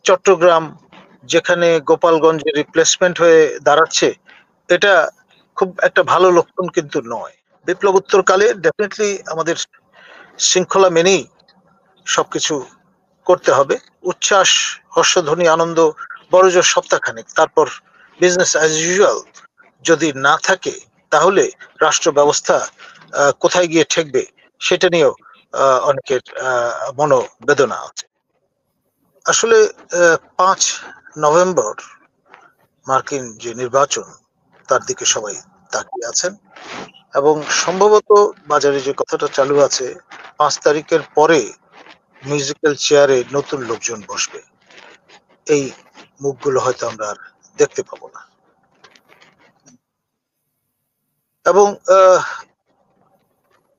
চট্টগ্রাম যেখানে গোপালগঞ্জের রিপ্লেসমেন্ট হয়ে দাঁড়াচ্ছে, এটা খুব একটা ভালো লক্ষণ কিন্তু নয়। বিপ্লবোত্তরকালে ডেফিনেটলি আমাদের শৃঙ্খলা মেনেই সবকিছু করতে হবে। উচ্ছ্বাস, হর্ষধ্বনি, আনন্দ বড়জোর সপ্তাহখানেক, তারপর বিজনেস অ্যাজ ইউজুয়াল যদি না থাকে, তাহলে রাষ্ট্র ব্যবস্থা কোথায় গিয়ে ঠেকবে সেটা নিয়েও অনেকের মনোবেদনা আছে। আসলে 5 নভেম্বর মার্কিন যে নির্বাচন, তার দিকে সবাই তাকিয়ে আছেন এবং সম্ভবত বাজারে যে কথাটা চালু আছে, 5 তারিখের পরে মিউজিক্যাল চেয়ারে নতুন লোকজন বসবে। এই মুখগুলো হয়তো আমরা আর দেখতে পাবো না। এবং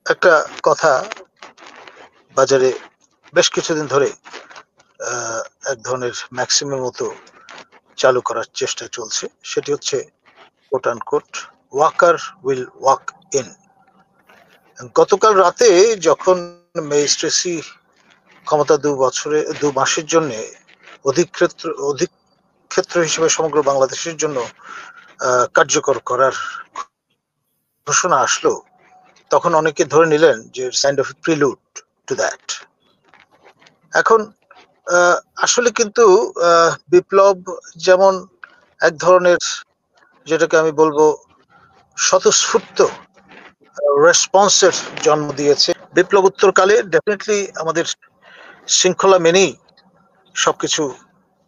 একটা কথা বাজারে বেশ কিছুদিন ধরে এক ধরনের ম্যাক্সিমের মতো চালু করার চেষ্টা চলছে, সেটি হচ্ছে quote and quote walker will walk in. গতকাল রাতে যখন ম্যাজিস্ট্রেসি ক্ষমতা 2 মাসের জন্য অধিক ক্ষেত্র হিসেবে সমগ্র বাংলাদেশের জন্য কার্যকর করার ঘোষণা আসলো, তখন অনেকে ধরে নিলেন যে signed of prelude to that. এখন আসলে কিন্তু বিপ্লব যেমন এক ধরনের, যেটাকে আমি বলবো, স্বতঃস্ফূর্ত রেসপন্সের জন্ম দিয়েছে। বিপ্লবোত্তরকালে ডেফিনেটলি আমাদের শৃঙ্খলা মেনেই সবকিছু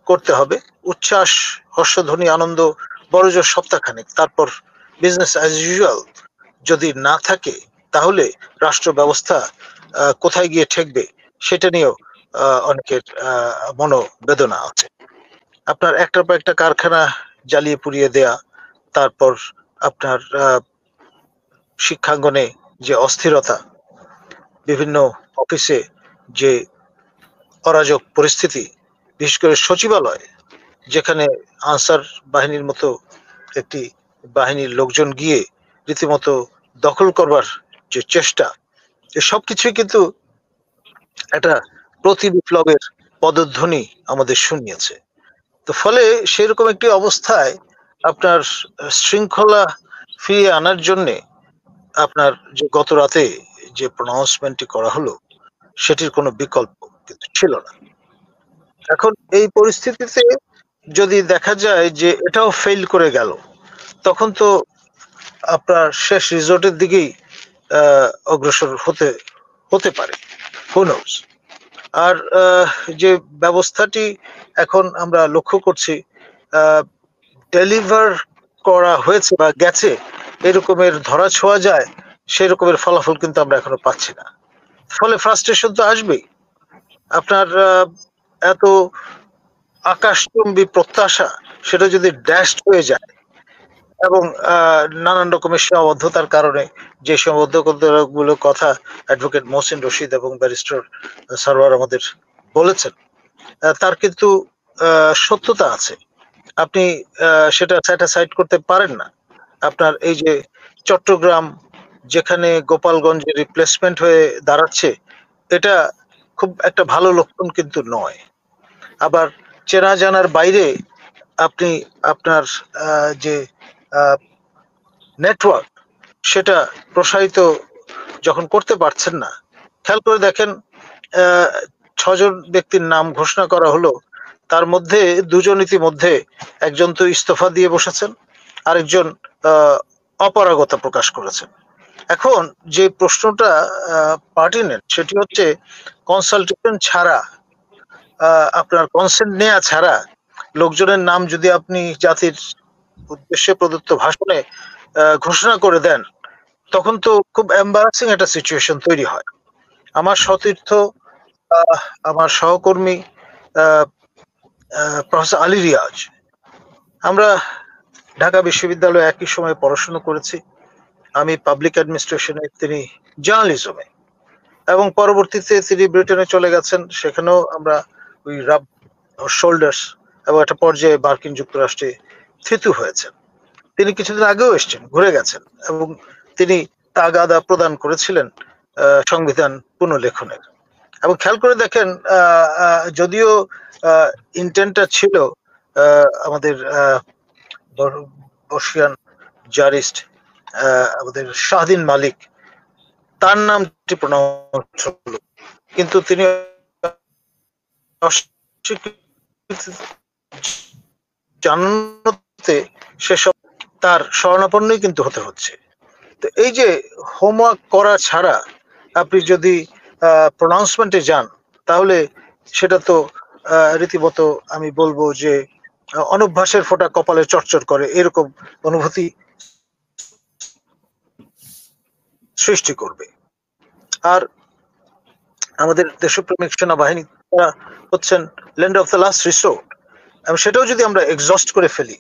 করতে হবে। উচ্ছ্বাস, হর্ষধ্বনি, আনন্দ বড়জোর সপ্তাহখানেক, তারপর বিজনেস অ্যাজ ইউজুয়াল যদি না থাকে, তাহলে রাষ্ট্র ব্যবস্থা কোথায় গিয়ে ঠেকবে সেটা নিয়েও অনেকের মনোবেদনা আছে। আপনার একটার পর একটা কারখানা জ্বালিয়ে পুড়িয়ে দেয়া, তারপর আপনার শিক্ষাঙ্গনে যে অস্থিরতা, বিভিন্ন অফিসে যে অরাজক পরিস্থিতি, বিশেষ করে সচিবালয় যেখানে আনসার বাহিনীর মতো একটি বাহিনীর লোকজন গিয়ে রীতিমতো দখল করবার যে চেষ্টা, সব কিছুই কিন্তু একটা প্রতি বিপ্লবের পদধ্বনি আমাদের শুনিয়েছে। তো ফলে সেরকম একটি অবস্থায় আপনার শৃঙ্খলা ফিরিয়ে আনার জন্যে আপনার যে গত রাতে যে প্রনাউন্সমেন্টটি করা হলো, সেটির কোনো বিকল্প কিন্তু ছিল না। এখন এই পরিস্থিতিতে যদি দেখা যায় যে এটাও ফেল করে গেল, তখন তো আপনার শেষ রিজোর্টের দিকেই অগ্রসর হতে পারে, হু নোস। আর যে ব্যবস্থাটি এখন আমরা লক্ষ্য করছি ডেলিভার করা হয়েছে বা গেছে, এরকমের ধরা ছোঁয়া যায় সেরকমের ফলাফল কিন্তু আমরা এখনো পাচ্ছি না। ফলে ফ্রাস্ট্রেশন তো আসবেই। আপনার এত আকাশচুম্বী প্রত্যাশা, সেটা যদি ড্যাশড হয়ে যায় এবং নানান রকমের সীমাবদ্ধতার কারণে, যে সীমাবদ্ধতাগুলো কথা অ্যাডভোকেট মহসিন রশিদ এবং ব্যারিস্টার সরওয়ার আমাদের বলেছেন, তার কিন্তু সত্যতা আছে। আপনি সেটা স্যাটিসফাইড করতে পারেন না। আপনার এই যে চট্টগ্রাম যেখানে গোপালগঞ্জের রিপ্লেসমেন্ট হয়ে দাঁড়াচ্ছে, এটা খুব একটা ভালো লক্ষণ কিন্তু নয়। আবার চেনা জানার বাইরে আপনি আপনার যে নেটওয়ার্ক, সেটা প্রসারিত যখন করতে পারছেন না, খেয়াল করে দেখেন 6 জন ব্যক্তির নাম ঘোষণা করা হলো, তার মধ্যে 2জন ইতিমধ্যে, একজন তো ইস্তফা দিয়ে বসেছেন, আরেকজন অপারগতা প্রকাশ করেছেন। এখন যে প্রশ্নটা পার্টিনেন্ট, সেটি হচ্ছে কনসালটেশন ছাড়া, আপনার কনসেন্ট নেওয়া ছাড়া লোকজনের নাম যদি আপনি জাতির উদ্দেশ্যে প্রদত্ত ভাষণে ঘোষণা করে দেন, তখন তো খুব এম্বারাসিং একটা সিচুয়েশন তৈরি হয়। আমার সতীর্থ, আমার সহকর্মী প্রফেসর আলী রিয়াজ, আমরা ঢাকা বিশ্ববিদ্যালয়ে একই সময় পড়াশোনা করেছি। আমি পাবলিক অ্যাডমিনিস্ট্রেশনে, তিনি জার্নালিজমে, এবং পরবর্তীতে তিনি ব্রিটেনে চলে গেছেন, সেখানেও আমরা উই রাব শোল্ডার্স, এবং একটা পর্যায়ে মার্কিন যুক্তরাষ্ট্রে থিতু হয়েছেন। তিনি কিছুদিন আগেও এসছেন, ঘুরে গেছেন, এবং তিনি তাগাদা প্রদান করেছিলেন সংবিধান পুনর্লেখনের। এবং খেয়াল করে দেখেন যদিও ইন্টেন্টটা ছিল আমাদের বর্ষিয়ান জারিস্ট আমাদের শাহদিন মালিক তার নামটি প্রনাউন্স হলো, কিন্তু তিনি জানাতে সেসব তার শরণাপন্নই কিন্তু হতে হচ্ছে। তো এই যে হোমওয়ার্ক করা ছাড়া আপনি যদি প্রনাউন্সমেন্টে যান, তাহলে সেটা তো রীতিমতো আমি বলবো যে অনভ্যাসের ফোঁটা কপালে চড়চড় করে এরকম অনুভূতি সৃষ্টি করবে। আর আমাদের দেশপ্রেমিক সেনাবাহিনী তারা হচ্ছেন land of the last resort, এবং সেটাও যদি আমরা এক্সস্ট করে ফেলি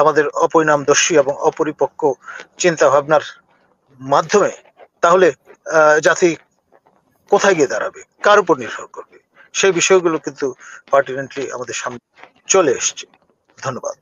আমাদের অপরিণামদর্শী এবং অপরিপক্ক চিন্তা ভাবনার মাধ্যমে, তাহলে জাতি কোথায় গিয়ে দাঁড়াবে, কার উপর নির্ভর করবে, সেই বিষয়গুলো কিন্তু পার্টিনেন্টলি আমাদের সামনে চলে এসছে। ধন্যবাদ।